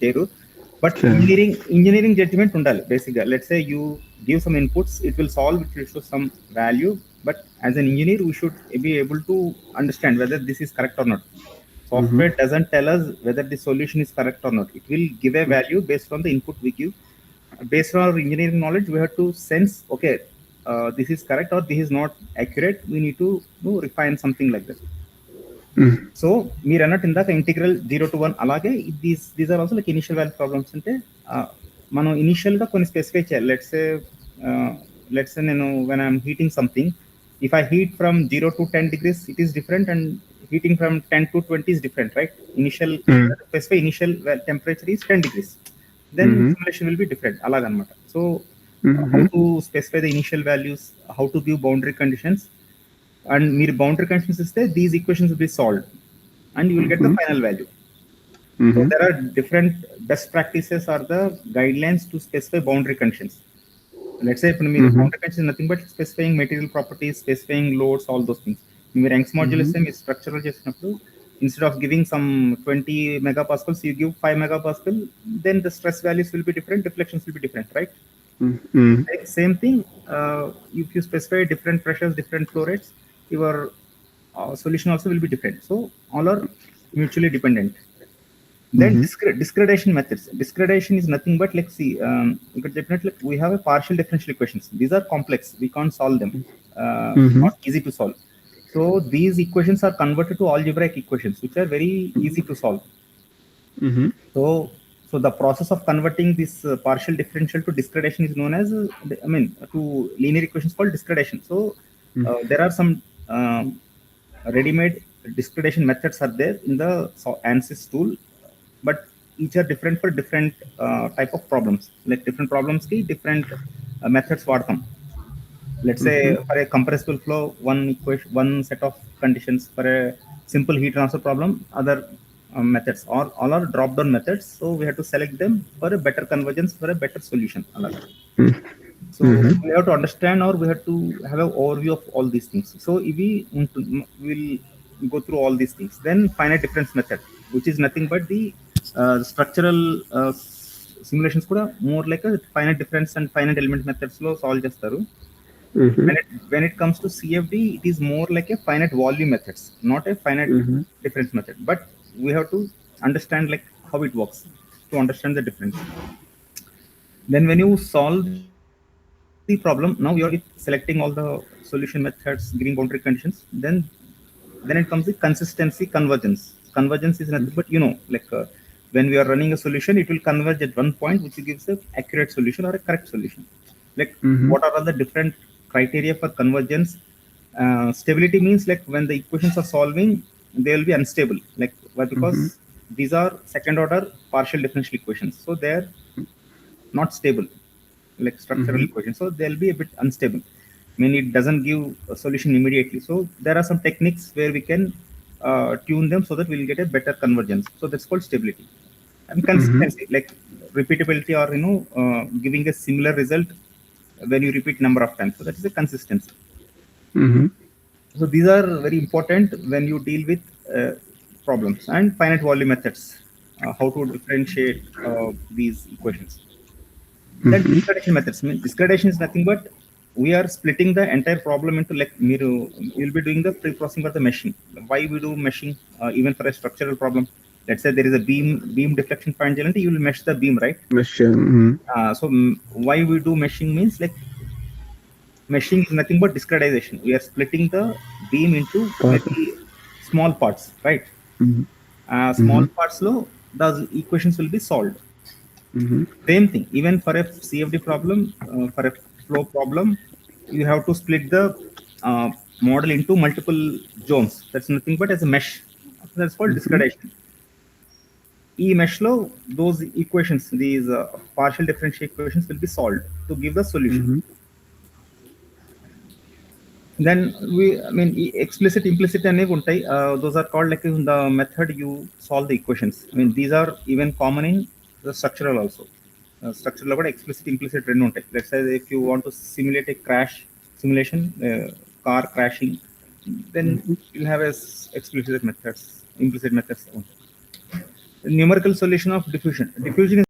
చేయరు. But engineering judgement ఉండాలి బేసిక్గా. Let's say you give some inputs, it will solve, it will show some value, but as an engineer we should be able to understand whether this is correct or not. Software doesn't tell us whether the solution is correct or not. It will give a value based on the input we give. Based on our engineering knowledge, we have to sense, okay, this is correct or this is not accurate. We need to refine something like that. So మీరు అన్నట్టు ఇందాక integral 0 to 1 అలాగే these are also like initial value problems. అంటే మనం ఇనిషియల్గా కొన్ని specify చేయాలి. Let's నేను when I'm heating something, if I heat from 0 to 10 degrees, it is different, and heating from 10 to 20 is different, right? Specify initial temperature is 10 degrees, then simulation will be different అలాగనమాట. So how to specify the initial values, how to give boundary conditions, and మీరు boundary conditions ఇస్తే these equations will be solved and you will get the final value. So there are different best practices or the guidelines to specify boundary conditions. Let's say ఇప్పుడు మీరు boundary condition nothing but specifying material properties, specifying loads, all those things. మీరు Young's modulus ఇస్తే మీరు structural చేసినప్పుడు instead of giving some 20 megapascals, you give 5 megapascal, then the stress values will be different, deflections will be different, right? Same thing, if you specify different pressures, different flow rates, your solution also will be different. So all are mutually dependent. Then discretization methods. Discretization is nothing but like, see, definitely we have a partial differential equations. These are complex, we can't solve them, not easy to solve. So these equations are converted to algebraic equations, which are very easy to solve. So the process of converting this partial differential to discretization is known as, to linear equations called discretization. So there are some ready-made discretization methods are there in the ANSYS tool, but each are different for different type of problems. Like different problems ki different methods vaadtam. Let's say for a compressible flow, one set of conditions. For a simple heat transfer problem, other methods, or all are drop-down methods. So we have to select them for a better convergence, for a better solution. So we have to understand, or we have to have an overview of all these things. So if we will go through all these things, then finite difference method, which is nothing but the structural simulations kuda more like a finite difference and finite element methods lo solve chestaru. When it comes to CFD, it is more like a finite volume methods, not a finite difference method. But we have to understand like how it works to understand the difference. Then when you solve the problem, now you are selecting all the solution methods, giving boundary conditions. Then it comes the consistency, convergence. Convergence is nothing but, like when we are running a solution, it will converge at one point, which gives an accurate solution or a correct solution. Like what are all the different criteria for convergence? Stability means like when the equations are solving, they will be unstable. Like why? Because these are second order partial differential equations, so they are not stable like structural equations, so they'll be a bit unstable. It doesn't give a solution immediately. So there are some techniques where we can tune them so that we'll get a better convergence. So that's called stability. And consistency, like repeatability, or giving a similar result when you repeat number of times. So that is a consistency. So these are very important when you deal with problems. And finite volume methods, how to differentiate these equations. Then discretization methods. Discretization is nothing but we are splitting the entire problem into, like, you'll be doing the pre-processing for the meshing. Why we do meshing even for a structural problem? Let's say there is a beam deflection point, you will mesh the beam, right? So why we do meshing means, like, meshing is nothing but discretization. We are splitting the beam into maybe small parts, right? Small parts low, the equations will be solved. Same thing, even for a CFD problem, for a flow problem, you have to split the model into multiple zones. That's nothing but as a mesh. That's called discretization. Mesh lo, those equations, these partial differential equations will be solved to give the solution. Then explicit, implicit అనేవి ఉంటాయి. Those are called like the method you solve the equations. These are even common in the structural also. Structural కూడా explicit, implicit రెండు ఉంటాయి. Let's say if you want to simulate a crash simulation, car crashing, then you'll have a explicit methods, implicit methods. numerical solution of diffusion. Diffusion is